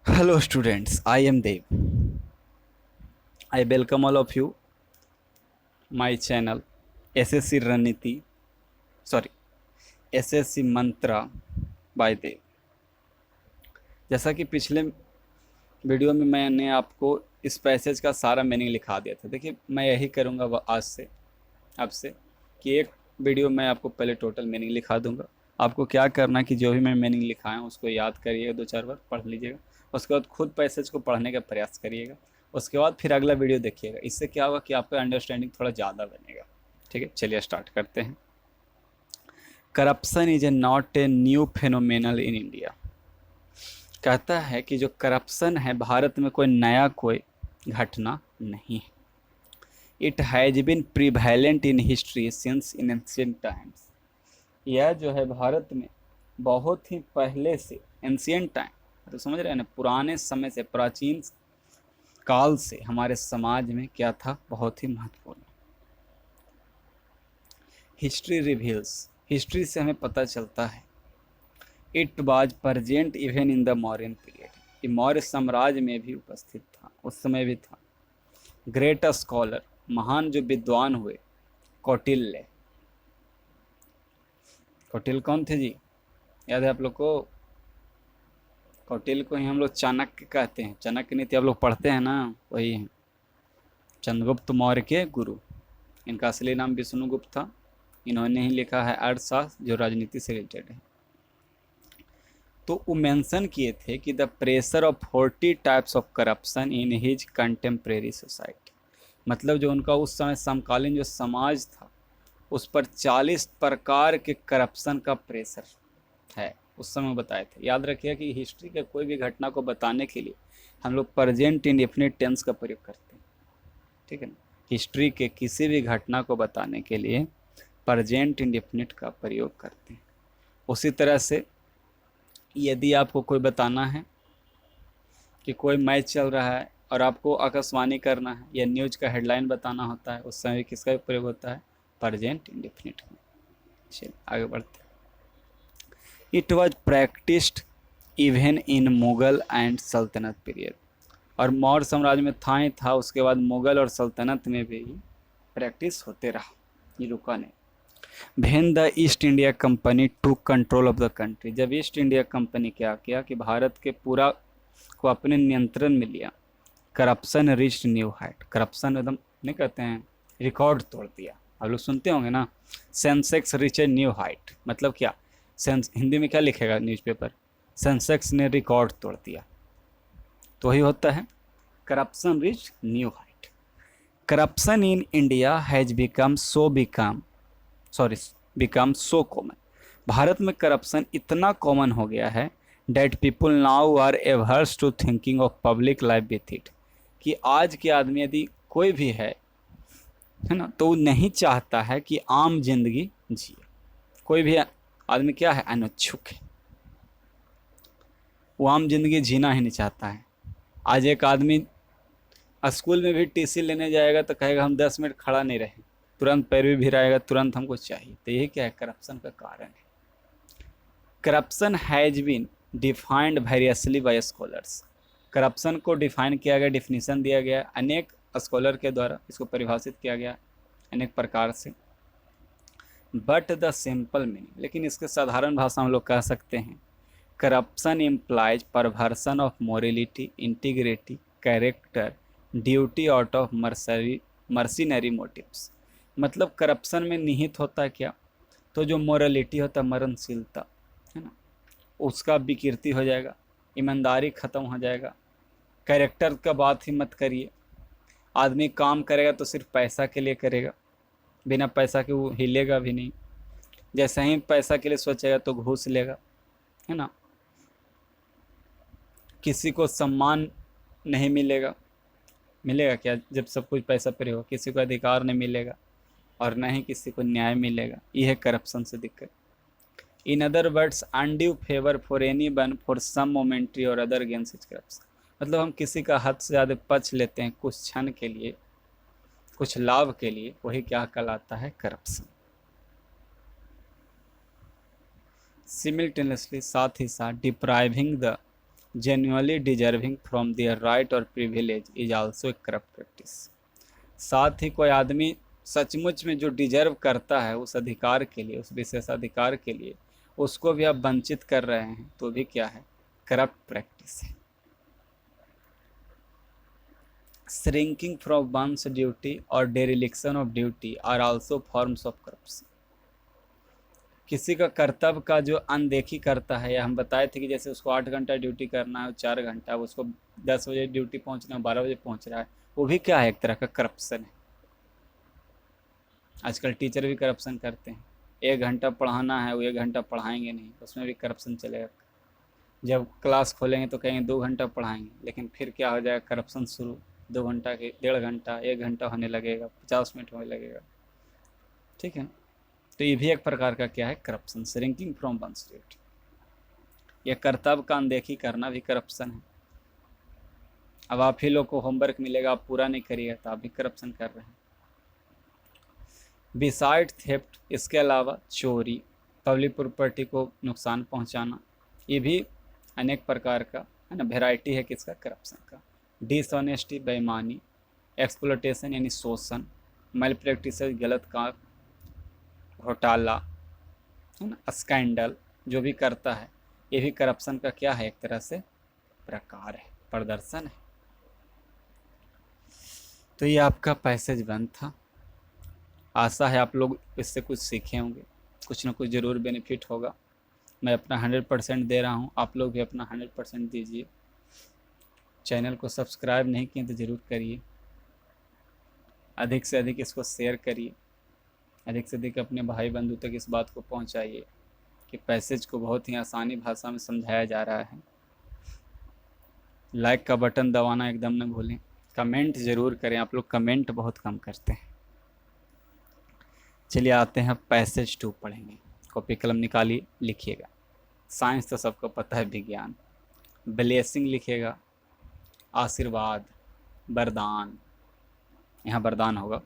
Hello students, I am Dev. I welcome all of you my channel SSC रणनीति sorry SSC मंत्रा bye देव। जैसा कि पिछले video में मैंने आपको इस पैसेज का सारा मीनिंग लिखा दिया था। देखिए मैं यही करूँगा आज से आपसे कि एक वीडियो में आपको पहले टोटल मीनिंग लिखा दूंगा। आपको क्या करना है कि जो भी मैं मीनिंग लिखा है उसको याद करिएगा, 2-4 बार पढ़ लीजिएगा। उसके बाद खुद पैसेज को पढ़ने का प्रयास करिएगा। उसके बाद फिर अगला वीडियो देखिएगा। इससे क्या होगा कि आपका अंडरस्टैंडिंग थोड़ा ज़्यादा बनेगा। ठीक है, चलिए स्टार्ट करते हैं। Corruption is a not a new phenomenal in India. कहता है कि जो करप्शन है भारत में कोई घटना नहीं है। It has been prevalent in history since in ancient times. यह जो है भारत में बहुत ही पहले से, एंशिएंट टाइम तो समझ रहे हैं ना, पुराने समय से, प्राचीन काल से हमारे समाज में क्या था, बहुत ही महत्वपूर्ण। हिस्ट्री रिवील्स, हिस्ट्री से हमें पता चलता है it was present even in the Mauryan period, कि मौर्य साम्राज्य में भी उपस्थित था, उस समय भी था। ग्रेट स्कॉलर, महान जो विद्वान हुए, कौटिल्य। कौटिल्य कौन थे जी, याद है आप लोग को? कौटिल्य को ही हम लोग चाणक्य कहते हैं। चाणक्य नीति आप लोग पढ़ते हैं ना, वही है। चंद्रगुप्त मौर्य के गुरु। इनका असली नाम विष्णुगुप्त था। इन्होंने ही लिखा है अर्थशास्त्र, जो राजनीति से रिलेटेड है। तो वो मेंशन किए थे कि the pressure of 40 types of corruption in his contemporary society. मतलब जो उनका उस समय समकालीन जो समाज था, उस पर 40 प्रकार के करप्शन का प्रेशर है, उस समय बताए थे। याद रखिए कि हिस्ट्री के कोई भी घटना को बताने के लिए हम लोग प्रेजेंट इंडेफिनिट टेंस का प्रयोग करते हैं। ठीक है ना, हिस्ट्री के किसी भी घटना को बताने के लिए प्रेजेंट इंडेफिनिट का प्रयोग करते हैं। उसी तरह से यदि आपको कोई बताना है कि कोई मैच चल रहा है और आपको आकाशवाणी करना है या न्यूज का हेडलाइन बताना होता है, उस समय किसका प्रयोग होता है, प्रेजेंट इंडेफिनिट का। चलिए आगे बढ़ते हैं। It was practised even in Mughal and सल्तनत पीरियड। और मौर्य साम्राज्य में था ही था, उसके बाद मुगल और सल्तनत में भी प्रैक्टिस होते रहा, ये रुका नहीं। When the East India company to control of the country, जब ईस्ट इंडिया कंपनी क्या किया कि भारत के पूरा को अपने नियंत्रण में लिया, corruption reached new height. Corruption एकदम नहीं कहते हैं, रिकॉर्ड तोड़ दिया। आप लोग सुनते होंगे ना, Sensex rich a new height. मतलब क्या, हिंदी में क्या लिखेगा न्यूज़पेपर, सेंसेक्स ने रिकॉर्ड तोड़ दिया, तो वही होता है corruption rich new height. Corruption in India has become so common. Bharat में करप्शन इतना कॉमन हो गया है that people now are averse to thinking of public life with it, कि आज के आदमी यदि कोई भी है ना, तो वो नहीं चाहता है कि आम जिंदगी जिए। कोई भी आदमी क्या है, अनिच्छुक है, वो आम जिंदगी जीना ही नहीं चाहता है। आज एक आदमी स्कूल में भी टीसी लेने जाएगा तो कहेगा हम 10 मिनट खड़ा नहीं रहे, तुरंत पैरवी भिराएगा, तुरंत हमको चाहिए। तो यही क्या है, करप्शन का कारण है। Corruption has been defined variously by scholars. Corruption को डिफाइन किया गया, डिफिनीसन दिया गया अनेक स्कॉलर के द्वारा, इसको परिभाषित किया गया अनेक प्रकार से। बट द सिंपल मीनिंग, लेकिन इसके साधारण भाषा हम लोग कह सकते हैं, corruption implies perversion of morality, integrity, character, duty out of mercenary motives. मतलब करप्शन में निहित होता है क्या, तो जो मोरलिटी होता है, मरणशीलता है ना, उसका विकृति हो जाएगा, ईमानदारी ख़त्म हो जाएगा। कैरेक्टर का बात ही मत करिए, आदमी काम करेगा तो सिर्फ पैसा के लिए करेगा, बिना पैसा के वो हिलेगा भी नहीं। जैसे ही पैसा के लिए सोचेगा तो घूस लेगा, है ना। किसी को सम्मान नहीं मिलेगा, मिलेगा क्या जब सब कुछ पैसा पर होगा? किसी को अधिकार नहीं मिलेगा और न ही किसी को न्याय मिलेगा। यह है करप्शन से दिक्कत। In other words, undue favour for any one for some momentary और अदर गेन्स इज करप्शन। मतलब हम किसी का हद से ज़्यादा पक्ष लेते हैं कुछ क्षण के लिए, कुछ लाभ के लिए, वही क्या कहलाता है, करप्शन। सिमिल्टेनियसली, साथ ही साथ, depriving the genuinely deserving from their right और privilege is also a corrupt practice. साथ ही कोई आदमी सचमुच में जो डिजर्व करता है उस अधिकार के लिए, उस विशेषाधिकार के लिए, उसको भी आप वंचित कर रहे हैं तो भी क्या है, करप्ट प्रैक्टिस है। श्रिंकिंग फ्रॉम वंस ड्यूटी और dereliction of duty are also forms of corruption. किसी का कर्तव्य का जो अनदेखी करता है, या हम बताए थे कि जैसे उसको 8 घंटा ड्यूटी करना है, 4 घंटा, उसको 10 बजे ड्यूटी पहुंचना है, 12 बजे पहुंच रहा है, वो भी क्या है, एक तरह का करप्शन है। आजकल टीचर भी करप्शन करते हैं, 1 घंटा पढ़ाना है, वो 1 घंटा पढ़ाएंगे नहीं, उसमें भी करप्शन चलेगा। जब क्लास खोलेंगे तो कहेंगे 2 घंटा पढ़ाएंगे, लेकिन फिर क्या हो जाएगा, करप्शन शुरू। 2 घंटा के 1.5 घंटा, 1 घंटा होने लगेगा, 50 मिनट होने लगेगा, ठीक है। तो ये भी एक प्रकार का क्या है, corruption, shrinking from one's duty. यह कर्तव्य का अनदेखी करना भी करप्शन है। अब आप ही लोग को होमवर्क मिलेगा, आप पूरा नहीं करिएगा तो आप भी करप्शन कर रहे हैं। बिसाइड थेफ्ट, इसके अलावा चोरी, पब्लिक प्रॉपर्टी को नुकसान पहुंचाना, ये भी अनेक प्रकार का है ना, वेराइटी है किसका, करप्शन का। डिसऑनेस्टी, बेईमानी, एक्सप्लोटेशन यानी शोषण, मैल प्रैक्टिस गलत काम, घोटाला, है ना, स्कैंडल जो भी करता है, ये भी करप्शन का क्या है, एक तरह से प्रकार है, प्रदर्शन है। तो ये आपका पैसेज बंद था। आशा है आप लोग इससे कुछ सीखे होंगे, कुछ ना कुछ ज़रूर बेनिफिट होगा। मैं अपना 100% दे रहा हूँ, आप लोग भी अपना 100% दीजिए। चैनल को सब्सक्राइब नहीं किए तो ज़रूर करिए, अधिक से अधिक इसको शेयर करिए, अधिक से अधिक अपने भाई बंधु तक इस बात को पहुँचाइए कि पैसेज को बहुत ही आसानी भाषा में समझाया जा रहा है। लाइक का बटन दबाना एकदम न भूलें, कमेंट ज़रूर करें, आप लोग कमेंट बहुत कम करते हैं। चलिए आते हैं पैसेज 2 पढ़ेंगे। कॉपी कलम निकालिए, लिखिएगा। साइंस तो सबको पता है, विज्ञान। ब्लेसिंग लिखिएगा, आशीर्वाद, वरदान, यहाँ वरदान होगा।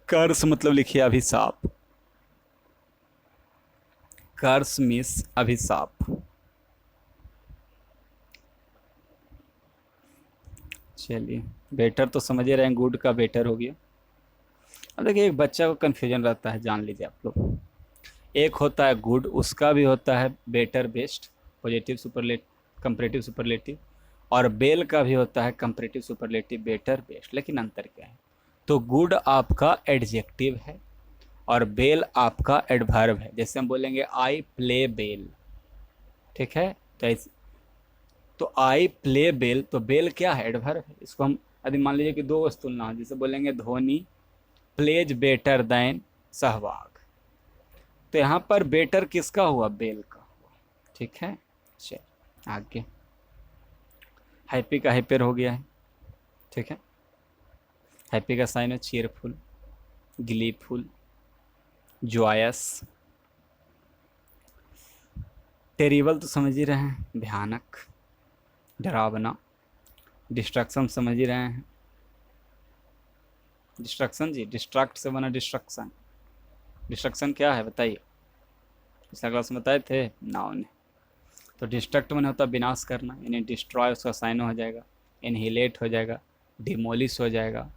कर्स मतलब लिखिए अभिशाप, कर्स मिस अभिशाप। चलिए, बेटर तो समझ रहे हैं, गुड का बेटर हो गया। अब देखिए, एक बच्चा को कन्फ्यूजन रहता है, जान लीजिए आप लोग। एक होता है गुड, उसका भी होता है better, best, positive superlative, comparative superlative, और बेल का भी होता है कंपैरेटिव सुपरलेटिव, बेटर, बेस्ट। लेकिन अंतर क्या है, तो गुड आपका एडजेक्टिव है और बेल आपका एडवर्ब है। जैसे हम बोलेंगे आई प्ले बेल, ठीक है, तो आई प्ले बेल, तो बेल क्या है, एडवर्ब है। इसको हम यदि मान लीजिए कि 2 वस्तु तुलना, जैसे बोलेंगे Dhoni plays better than Sehwag, तो यहाँ पर बेटर किसका हुआ, बेल का हुआ, ठीक है। चल आगे, हैप्पी का हैप्पियर हो गया है, ठीक है। हैप्पी का साइन है चीयरफुल, ग्लीफुल, जॉयस। टेरिबल तो समझ ही रहे हैं, भयानक, डरावना। डिस्ट्रक्शन समझ ही रहे हैं, डिस्ट्रक्शन जी, डिस्ट्रक्ट से बना डिस्ट्रक्शन। डिस्ट्रक्शन क्या है बताइए, पिछला क्लास में बताए थे, नाउन। तो डिस्ट्रक्ट मैंने होता विनाश करना, यानी डिस्ट्रॉय उसका साइन हो जाएगा, इनहिलेट हो जाएगा, डिमोलिश हो जाएगा।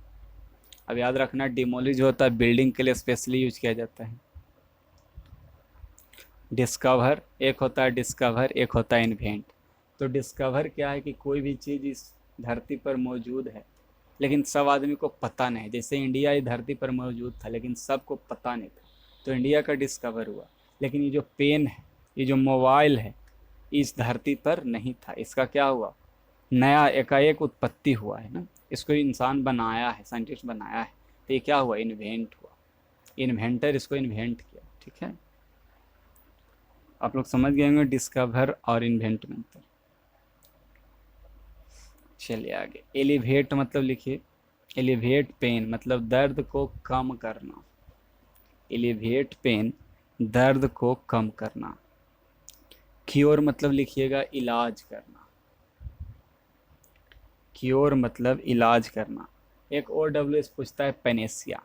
अब याद रखना, डिमोलिश जो होता है बिल्डिंग के लिए स्पेशली यूज किया जाता है। डिस्कवर, एक होता है डिस्कवर, एक होता है इन्वेंट। तो डिस्कवर क्या है कि कोई भी चीज़ इस धरती पर मौजूद है लेकिन सब आदमी को पता नहीं। जैसे इंडिया इस धरती पर मौजूद था लेकिन सबको पता नहीं था, तो इंडिया का डिस्कवर हुआ। लेकिन ये जो पेन है, ये जो मोबाइल है, इस धरती पर नहीं था, इसका क्या हुआ, नया एकाएक उत्पत्ति हुआ है ना, इसको इंसान बनाया है, साइंटिस्ट बनाया है, तो ये क्या हुआ, इन्वेंट हुआ, इन्वेंटर इसको इन्वेंट किया, ठीक है। आप लोग समझ गए होंगे डिस्कवर और इन्वेंट में अंतर। चलिए आगे, एलिवेट मतलब लिखिए, एलिवेट पेन मतलब दर्द को कम करना, एलिवेट पेन दर्द को कम करना। क्योर मतलब लिखिएगा इलाज करना, क्योर मतलब इलाज करना। एक OWS पूछता है पेनेसिया,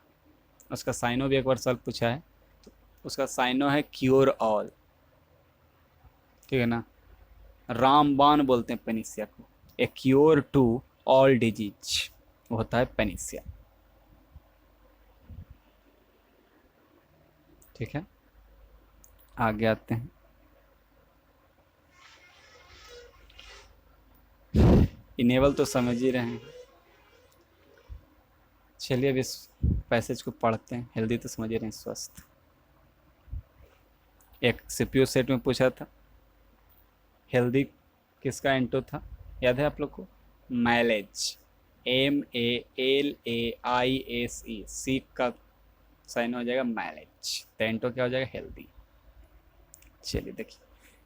उसका साइनो भी एक बार सवाल पूछा है, तो उसका साइनो है क्योर ऑल, ठीक है ना। रामबाण बोलते हैं पेनिसिया को। A cure to all disease वो होता है पेनिसिया। ठीक है, आगे आते हैं। इनेबल तो समझ ही रहे हैं। चलिए अब इस पैसेज को पढ़ते हैं। हेल्दी तो समझ ही रहे हैं, स्वस्थ। एक सीपीयू सेट में पूछा था हेल्दी किसका एंटो था, याद है आप लोग को? माइलेज, MALAISE, सी का साइन हो जाएगा माइलेज, तो एंटो क्या हो जाएगा? हेल्दी। चलिए देखिए,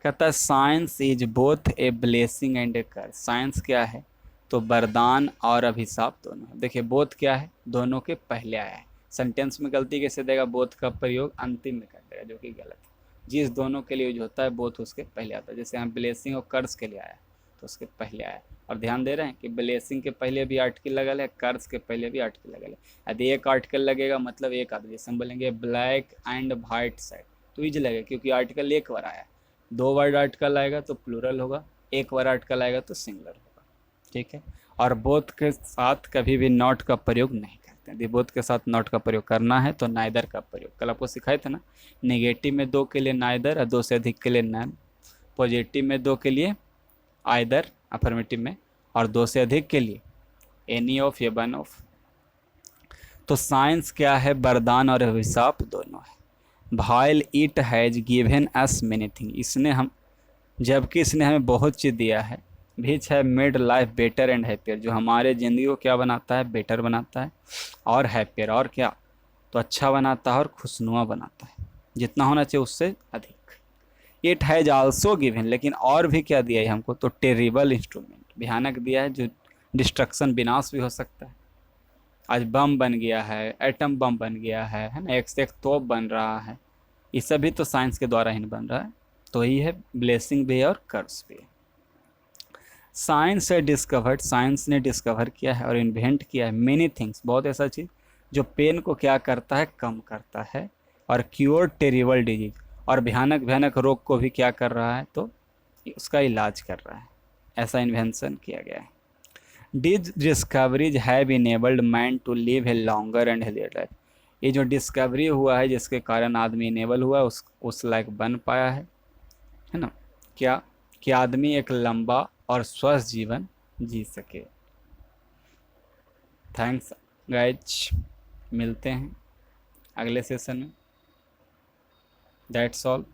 कहता है science is both a blessing and a curse. Science क्या है? तो वरदान और अभिशाप दोनों है। देखिए बोथ क्या है? दोनों के पहले आया है। सेंटेंस में गलती कैसे देगा? बोथ का प्रयोग अंतिम में कर देगा, जो कि गलत है। जिस दोनों के लिए यूज होता है बोथ उसके पहले आता है। जैसे यहाँ ब्लेसिंग और कर्स के लिए आया तो उसके पहले आया। और ध्यान दे रहे हैं कि ब्लेसिंग के पहले भी आर्टिकल लगल है, कर्स के पहले भी आर्टिकल लगल है। यदि एक आर्टिकल लगेगा मतलब एक आदमी, जैसे हम बोलेंगे ब्लैक एंड वाइट साइड, तो इज लगेगा क्योंकि आर्टिकल एक बार आया है। दो वर्ड आर्टिकल आएगा तो प्लूरल होगा, एक बार आर्टिकल आएगा तो सिंगुलर होगा। ठीक है, और बोथ के साथ कभी भी नॉट का प्रयोग नहीं करते हैं। यदि बोथ के साथ नॉट का प्रयोग करना है तो नाइदर का प्रयोग, कल आपको सिखाए थे ना। नेगेटिव में दो के लिए नाइदर और दो से अधिक के लिए नैन। पॉजिटिव में दो के लिए आइदर अफर्मेटिव में, और दो से अधिक के लिए एनी ऑफ या वन ऑफ। तो साइंस क्या है? वरदान और अभिशाप दोनों है। भाइल it has given us many thing, इसने हम, जबकि इसने हमें बहुत चीज़ दिया है। विच है made life better and happier, जो हमारे ज़िंदगी को क्या बनाता है? बेटर बनाता है। और हैप्पियर, और क्या? तो अच्छा बनाता है और खुशनुमा बनाता है, जितना होना चाहिए उससे अधिक। इट हैज़ आल्सो गिवन, लेकिन और भी क्या दिया है हमको? तो टेरिबल इंस्ट्रूमेंट, भयानक दिया है, जो डिस्ट्रक्शन, विनाश भी हो सकता है। आज बम बन गया है, एटम बम बन गया है ना, एक से एक तोप बन रहा है। ये सभी तो साइंस के द्वारा ही बन रहा है। तो यही है ब्लेसिंग भी और कर्स भी। साइंस है डिस्कवर्ड, साइंस ने डिस्कवर किया है और इन्वेंट किया है मेनी थिंग्स, बहुत ऐसा चीज़ जो पेन को क्या करता है? कम करता है। और क्योर टेरिबल डिजीज, और भयानक भयानक रोग को भी क्या कर रहा है? तो उसका इलाज कर रहा है। ऐसा इन्वेंशन किया गया है। These discoveries have enabled man to live a longer and healthier life। ये जो डिस्कवरी हुआ है जिसके कारण आदमी इनेबल हुआ उस लायक बन पाया है ना। क्या? कि आदमी एक लंबा और स्वस्थ जीवन जी सके। थैंक्स गाइज, मिलते हैं अगले सेशन में। That's all.